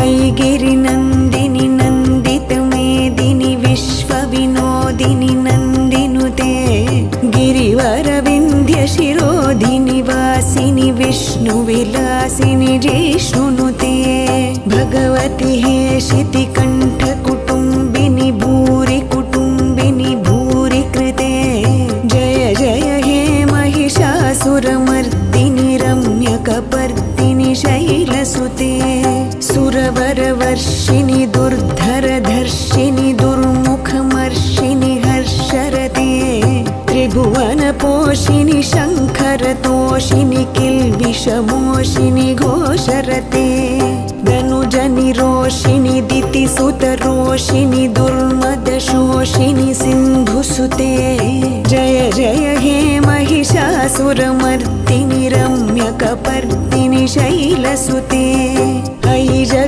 ऐगिरिनन्दिनि नन्दितमेदिनि विश्वविनोदिनि नन्दिनुते गिरिवरविन्ध्यशिरोधिनि वासिनि विष्णुविलासिनि जिष्णुनुते भगवति हेशितिकण्ठकुटुम्बिनि भूरि कुटुम्बिनि भूरि कृते जय जय हे महिषासुरमर्दिनि रम्यकपर्दिनि शैलसुते सुरवरवर्षिणि दुर्धरधर्षिणि दुर्मुखमर्षिणि हर्षरते त्रिभुवनपोषिणि शङ्खरतोषिणि किल्बिषमोषिणि घोषरते धनुजनिरोषिणि दितिसुतरोषिणि दुर्मदशोषिणि सिन्धुसुते जय जय हे महिषासुरमर्दिनि रम्यकपर्दिनि शैलसुते ऐ जग